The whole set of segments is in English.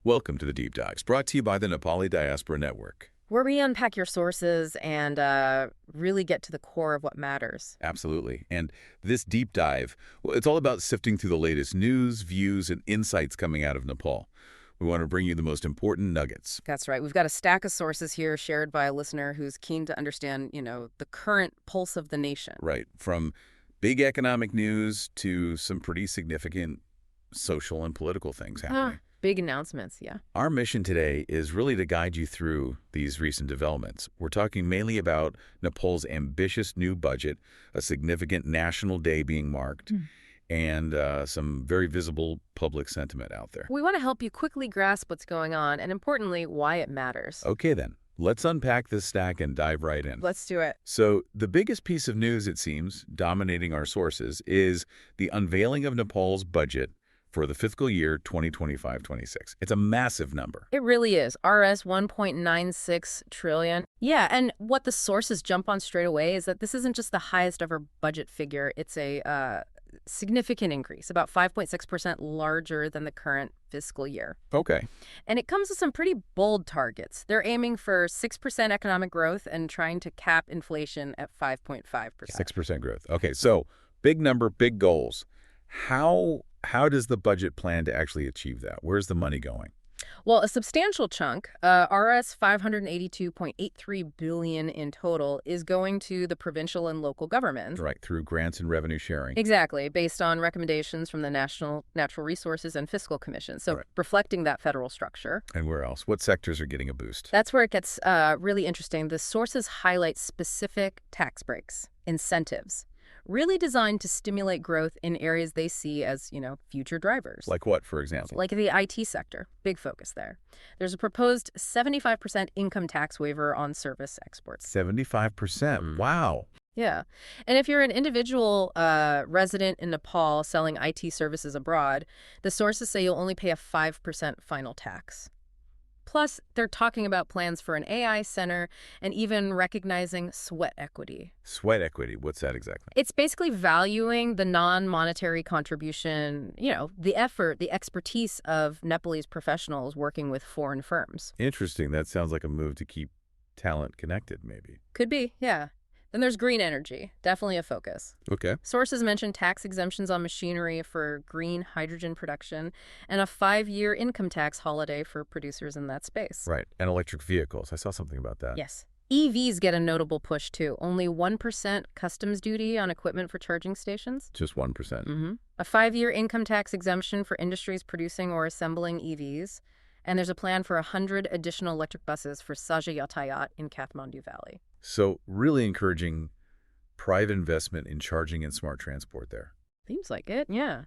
Welcome to the Deep Dives, brought to you by the Nepali Diaspora Network. Where we unpack your sources and really get to the core of what matters. Absolutely. And this deep dive, well, it's all about sifting through the latest news, views, and insights coming out of Nepal. We want to bring you the most important nuggets. That's right. We've got a stack of sources here shared by a listener who's keen to understand, the current pulse of the nation. Right. From big economic news to some pretty significant social and political things happening. Big announcements, yeah. Our mission today is really to guide you through these recent developments. We're talking mainly about Nepal's ambitious new budget, a significant national day being marked, and some very visible public sentiment out there. We want to help you quickly grasp what's going on and, importantly, why it matters. Okay, then. Let's unpack this stack and dive right in. Let's do it. So the biggest piece of news, it seems, dominating our sources is the unveiling of Nepal's budget for the fiscal year 2025-26. It's a massive number. It really is. Rs 1.96 trillion. Yeah, and what the sources jump on straight away is that this isn't just the highest ever budget figure. It's a significant increase, about 5.6% larger than the current fiscal year. Okay. And it comes with some pretty bold targets. They're aiming for 6% economic growth and trying to cap inflation at 5.5%. 6% growth. Okay, so big number, big goals. How does the budget plan to actually achieve that? Where's the money going? Well, a substantial chunk, Rs 582.83 billion in total, is going to the provincial and local governments. Right, through grants and revenue sharing. Exactly, based on recommendations from the National Natural Resources and Fiscal Commission, so Right. reflecting that federal structure. And where else? What sectors are getting a boost? That's where it gets really interesting. The sources highlight specific tax breaks, incentives, really designed to stimulate growth in areas they see as, future drivers. Like what, for example? Like the IT sector, big focus there. There's a proposed 75% income tax waiver on service exports. 75%. Wow. Yeah. And if you're an individual resident in Nepal selling IT services abroad, the sources say you'll only pay a 5% final tax. Plus, they're talking about plans for an AI center and even recognizing sweat equity. Sweat equity. What's that exactly? It's basically valuing the non-monetary contribution, the effort, the expertise of Nepalese professionals working with foreign firms. Interesting. That sounds like a move to keep talent connected, maybe. Could be, yeah. Then there's green energy, definitely a focus. Okay. Sources mention tax exemptions on machinery for green hydrogen production and a 5-year income tax holiday for producers in that space. Right. And electric vehicles. I saw something about that. Yes. EVs get a notable push, too. Only 1% customs duty on equipment for charging stations. Just 1%. A 5-year income tax exemption for industries producing or assembling EVs. And there's a plan for 100 additional electric buses for Saja Yatayat in Kathmandu Valley. So really encouraging private investment in charging and smart transport there. Seems like it, yeah.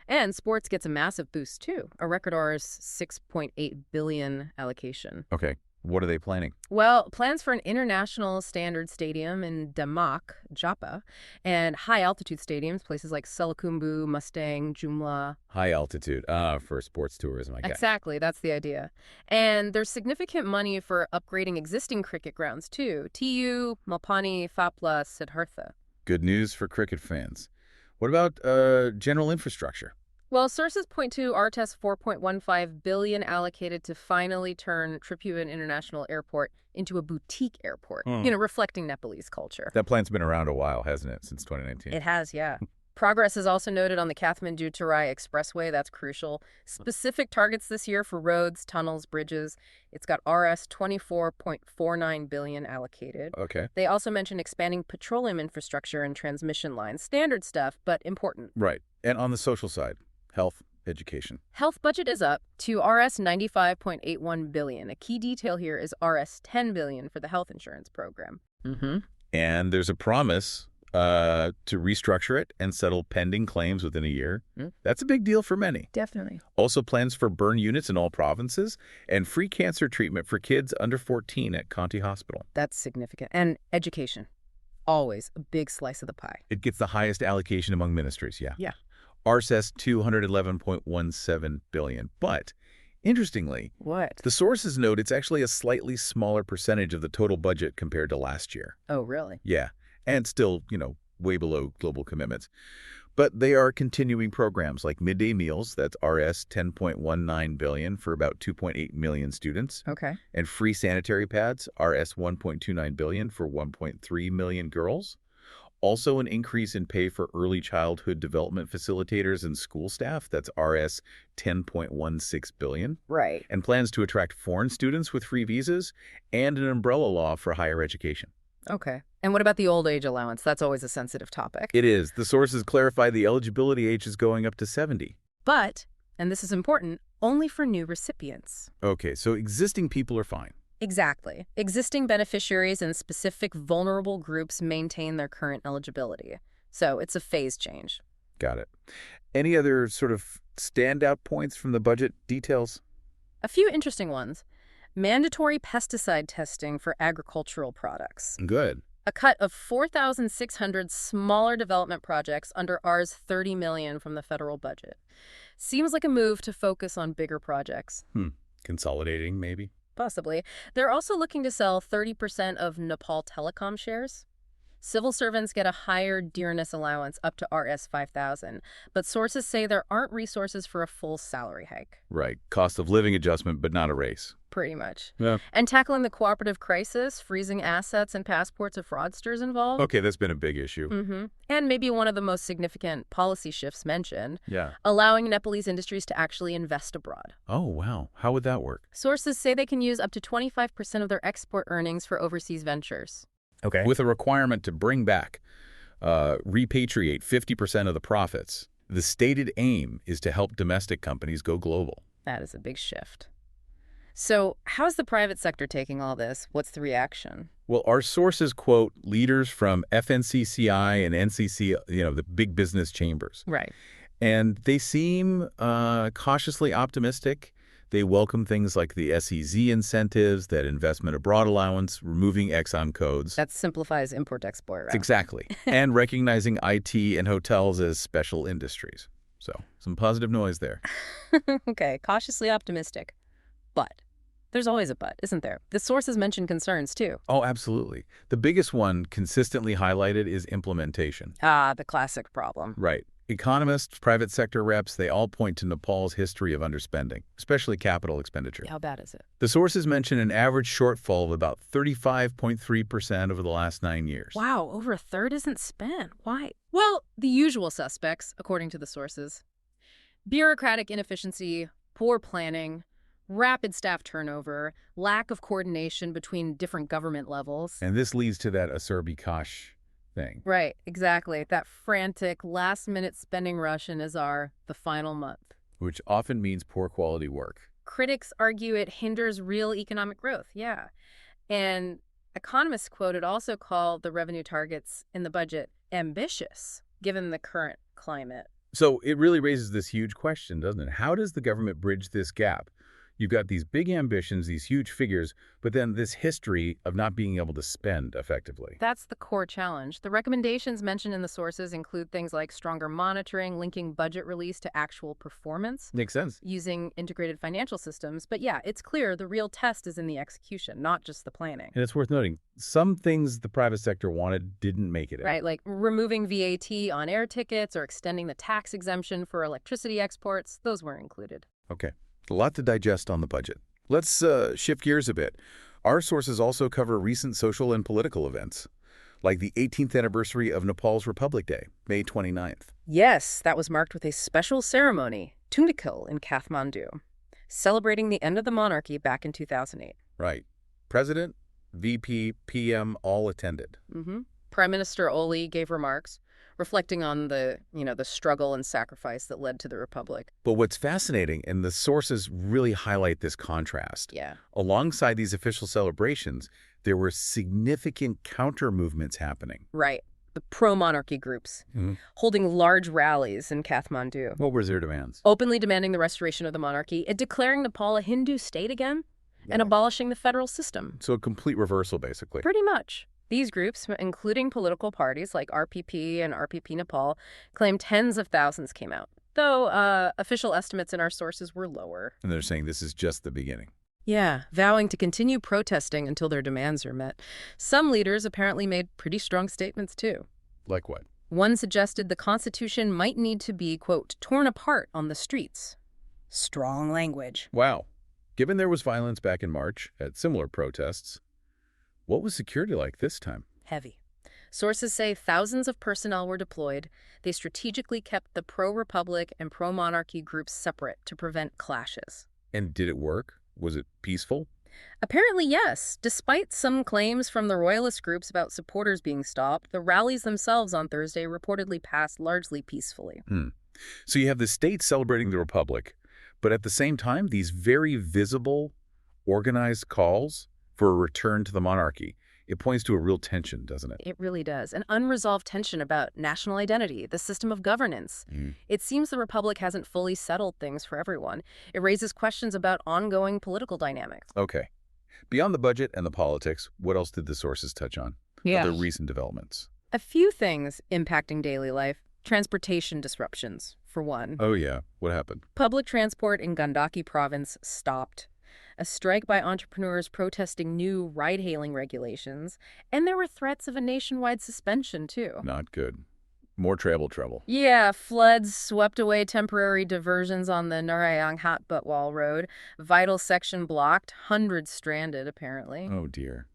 And sports gets a massive boost, too. A record Rs 6.8 billion allocation. Okay. What are they planning? Well, plans for an international standard stadium in Damak, Japa, and high-altitude stadiums, places like Selakumbu, Mustang, Jumla. High altitude for sports tourism, I guess. Exactly, that's the idea. And there's significant money for upgrading existing cricket grounds, too. TU, Malpani, Fapla, Siddhartha. Good news for cricket fans. What about general infrastructure? Well, sources point to RTES 4.15 billion allocated to finally turn Triphuvan International Airport into a boutique airport, reflecting Nepalese culture. That plan's been around a while, hasn't it, since 2019? It has, yeah. Progress is also noted on the Kathmandu-Terai Expressway. That's crucial. Specific targets this year for roads, tunnels, bridges. It's got Rs 24.49 billion allocated. Okay. They also mention expanding petroleum infrastructure and transmission lines. Standard stuff, but important. Right. And on the social side, health, education. Health budget is up to Rs 95.81 billion. A key detail here is Rs 10 billion for the health insurance program. And there's a promise to restructure it and settle pending claims within a year. That's a big deal for many. Definitely. Also plans for burn units in all provinces and free cancer treatment for kids under 14 at Conti Hospital. That's significant. And education. Always a big slice of the pie. It gets the highest allocation among ministries, yeah. Yeah. RSS 211.17 billion. But interestingly, What? the sources note it's actually a slightly smaller percentage of the total budget compared to last year. Oh, really? Yeah. And still, way below global commitments. But they are continuing programs like midday meals, that's Rs 10.19 billion for about 2.8 million students, Okay. and free sanitary pads, Rs 1.29 billion for 1.3 million girls. Also an increase in pay for early childhood development facilitators and school staff, that's Rs 10.16 billion. Right. And plans to attract foreign students with free visas, and an umbrella law for higher education. Okay. And what about the old age allowance? That's always a sensitive topic. It is. The sources clarify the eligibility age is going up to 70. But, and this is important, only for new recipients. Okay, so existing people are fine. Exactly. Existing beneficiaries and specific vulnerable groups maintain their current eligibility. So it's a phase change. Got it. Any other sort of standout points from the budget details? A few interesting ones. Mandatory pesticide testing for agricultural products. Good. A cut of 4,600 smaller development projects under Rs 30 million from the federal budget. Seems like a move to focus on bigger projects. Consolidating, maybe? Possibly. They're also looking to sell 30% of Nepal Telecom shares. Civil servants get a higher dearness allowance up to Rs 5,000, but sources say there aren't resources for a full salary hike. Right. Cost of living adjustment, but not a raise. Pretty much. Yeah. And tackling the cooperative crisis, freezing assets and passports of fraudsters involved. Okay, that's been a big issue. And maybe one of the most significant policy shifts mentioned, Yeah. allowing Nepalese industries to actually invest abroad. Oh, wow. How would that work? Sources say they can use up to 25% of their export earnings for overseas ventures. Okay. With a requirement to bring back, repatriate 50% of the profits. The stated aim is to help domestic companies go global. That is a big shift. So how's the private sector taking all this? What's the reaction? Well, our sources quote leaders from FNCCI and NCC, the big business chambers. Right. And they seem cautiously optimistic. They welcome things like the SEZ incentives, that investment abroad allowance, removing Exxon codes. That simplifies import-export, right? Exactly. And recognizing IT and hotels as special industries. So some positive noise there. Okay, cautiously optimistic. But there's always a but, isn't there? The sources mention concerns, too. Oh, absolutely. The biggest one consistently highlighted is implementation. Ah, the classic problem. Right. Economists, private sector reps, they all point to Nepal's history of underspending, especially capital expenditure. How bad is it? The sources mention an average shortfall of about 35.3% over the last 9 years. Wow, over a third isn't spent. Why? Well, the usual suspects, according to the sources. Bureaucratic inefficiency, poor planning, rapid staff turnover, lack of coordination between different government levels. And this leads to that Asur Bikash thing. Right, exactly. That frantic, last-minute spending rush in Azar, the final month. Which often means poor quality work. Critics argue it hinders real economic growth, yeah. And economists quoted also call the revenue targets in the budget ambitious, given the current climate. So it really raises this huge question, doesn't it? How does the government bridge this gap? You've got these big ambitions, these huge figures, but then this history of not being able to spend effectively. That's the core challenge. The recommendations mentioned in the sources include things like stronger monitoring, linking budget release to actual performance. Makes sense. Using integrated financial systems. But yeah, it's clear the real test is in the execution, not just the planning. And it's worth noting, some things the private sector wanted didn't make it in. Right, like removing VAT on air tickets or extending the tax exemption for electricity exports. Those weren't included. Okay. A lot to digest on the budget. Let's shift gears a bit. Our sources also cover recent social and political events, like the 18th anniversary of Nepal's Republic Day, May 29th. Yes, that was marked with a special ceremony, Tundikil in Kathmandu, celebrating the end of the monarchy back in 2008. Right. President, VP, PM all attended. Prime Minister Oli gave remarks, reflecting on the struggle and sacrifice that led to the republic. But what's fascinating, and the sources really highlight this contrast. Yeah. Alongside these official celebrations, there were significant counter-movements happening. Right. The pro-monarchy groups, holding large rallies in Kathmandu. What were their demands? Openly demanding the restoration of the monarchy, and declaring Nepal a Hindu state again, and abolishing the federal system. So a complete reversal, basically. Pretty much. These groups, including political parties like RPP and RPP Nepal, claim tens of thousands came out, though official estimates in our sources were lower. And they're saying this is just the beginning. Yeah, vowing to continue protesting until their demands are met. Some leaders apparently made pretty strong statements, too. Like what? One suggested the Constitution might need to be, quote, torn apart on the streets. Strong language. Wow. Given there was violence back in March at similar protests, what was security like this time? Heavy. Sources say thousands of personnel were deployed. They strategically kept the pro-republic and pro-monarchy groups separate to prevent clashes. And did it work? Was it peaceful? Apparently, yes. Despite some claims from the royalist groups about supporters being stopped, the rallies themselves on Thursday reportedly passed largely peacefully. So you have the state celebrating the republic, but at the same time, these very visible, organized calls for a return to the monarchy. It points to a real tension, doesn't it? It really does. An unresolved tension about national identity, the system of governance. It seems the republic hasn't fully settled things for everyone. It raises questions about ongoing political dynamics. Okay. Beyond the budget and the politics, what else did the sources touch on? Other recent developments. A few things impacting daily life. Transportation disruptions, for one. Oh, yeah. What happened? Public transport in Gandaki province stopped. A strike by entrepreneurs protesting new ride-hailing regulations, and there were threats of a nationwide suspension, too. Not good. More travel trouble. Yeah, floods swept away temporary diversions on the Narayang-Hatbutwal Road. Vital section blocked, hundreds stranded, apparently. Oh, dear.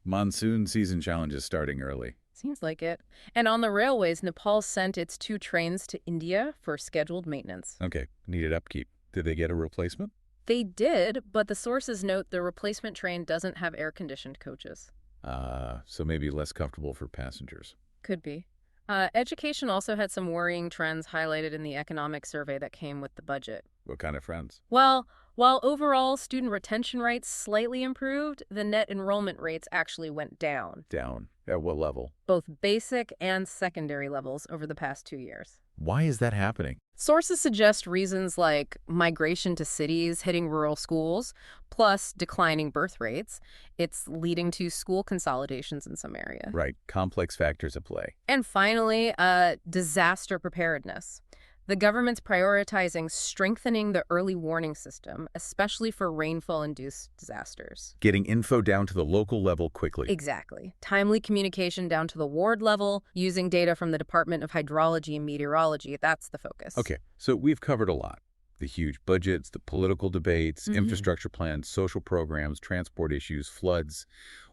Monsoon season challenges starting early. Seems like it. And on the railways, Nepal sent its 2 trains to India for scheduled maintenance. Okay, needed upkeep. Did they get a replacement? They did, but the sources note the replacement train doesn't have air-conditioned coaches. So maybe less comfortable for passengers. Could be. Education also had some worrying trends highlighted in the economic survey that came with the budget. What kind of friends? Well, while overall student retention rates slightly improved, the net enrollment rates actually went down. Down. At what level? Both basic and secondary levels over the past 2 years. Why is that happening? Sources suggest reasons like migration to cities hitting rural schools, plus declining birth rates. It's leading to school consolidations in some areas. Right. Complex factors at play. And finally, disaster preparedness. The government's prioritizing strengthening the early warning system, especially for rainfall-induced disasters. Getting info down to the local level quickly. Exactly. Timely communication down to the ward level, using data from the Department of Hydrology and Meteorology. That's the focus. Okay, so we've covered a lot. The huge budgets, the political debates, infrastructure plans, social programs, transport issues, floods.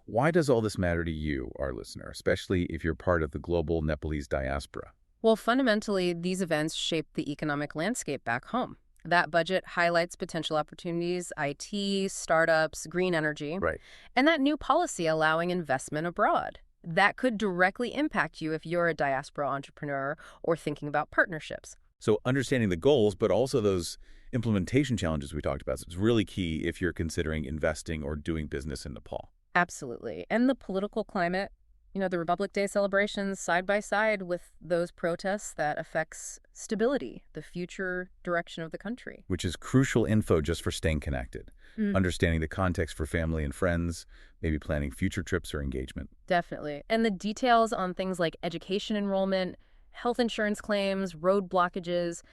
Why does all this matter to you, our listener, especially if you're part of the global Nepalese diaspora? Well, fundamentally, these events shape the economic landscape back home. That budget highlights potential opportunities, IT, startups, green energy, Right. and that new policy allowing investment abroad. That could directly impact you if you're a diaspora entrepreneur or thinking about partnerships. So understanding the goals, but also those implementation challenges we talked about, is really key if you're considering investing or doing business in Nepal. Absolutely. And the political climate, the Republic Day celebrations side by side with those protests, that affects stability, the future direction of the country. Which is crucial info just for staying connected. Understanding the context for family and friends, maybe planning future trips or engagement. Definitely. And the details on things like education enrollment, health insurance claims, road blockages,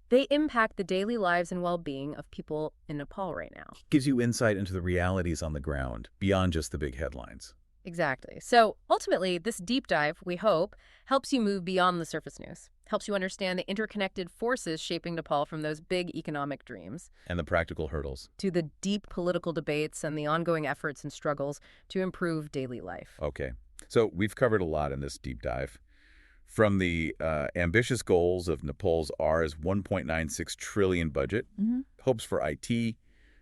they impact the daily lives and well-being of people in Nepal right now. Gives you insight into the realities on the ground, beyond just the big headlines. Exactly. So ultimately, this deep dive, we hope, helps you move beyond the surface news, helps you understand the interconnected forces shaping Nepal from those big economic dreams And the practical hurdles. to the deep political debates and the ongoing efforts and struggles to improve daily life. Okay. So we've covered a lot in this deep dive. From the ambitious goals of Nepal's Rs 1.96 trillion budget, hopes for IT,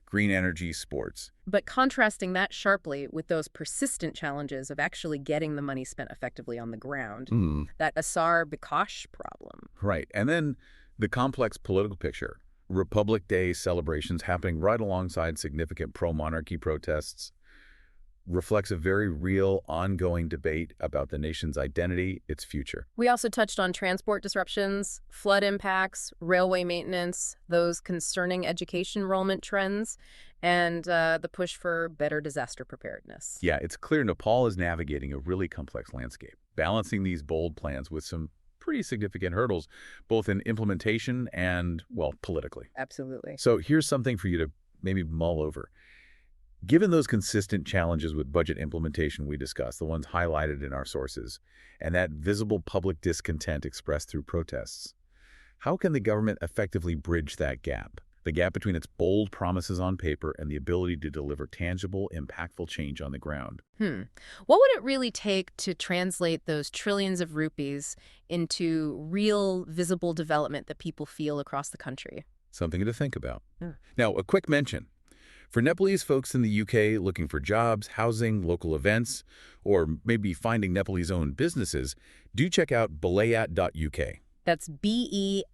green energy, sports. But contrasting that sharply with those persistent challenges of actually getting the money spent effectively on the ground, that Asar Bikash problem. Right. And then the complex political picture. Republic Day celebrations happening right alongside significant pro-monarchy protests reflects a very real, ongoing debate about the nation's identity, its future. We also touched on transport disruptions, flood impacts, railway maintenance, those concerning education enrollment trends, and the push for better disaster preparedness. Yeah, it's clear Nepal is navigating a really complex landscape, balancing these bold plans with some pretty significant hurdles, both in implementation and, well, politically. Absolutely. So here's something for you to maybe mull over. Given those consistent challenges with budget implementation we discussed, the ones highlighted in our sources, and that visible public discontent expressed through protests, how can the government effectively bridge that gap? The gap between its bold promises on paper and the ability to deliver tangible, impactful change on the ground. What would it really take to translate those trillions of rupees into real, visible development that people feel across the country? Something to think about. Now, a quick mention. For Nepalese folks in the UK looking for jobs, housing, local events, or maybe finding Nepalese-owned businesses, do check out belayat.uk. That's BELAYAT.UK.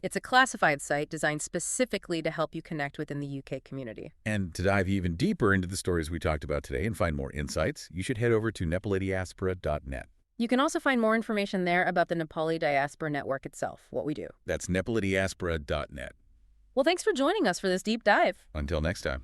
It's a classified site designed specifically to help you connect within the UK community. And to dive even deeper into the stories we talked about today and find more insights, you should head over to nepalidiaspora.net. You can also find more information there about the Nepali Diaspora Network itself, what we do. That's nepalidiaspora.net. Well, thanks for joining us for this deep dive. Until next time.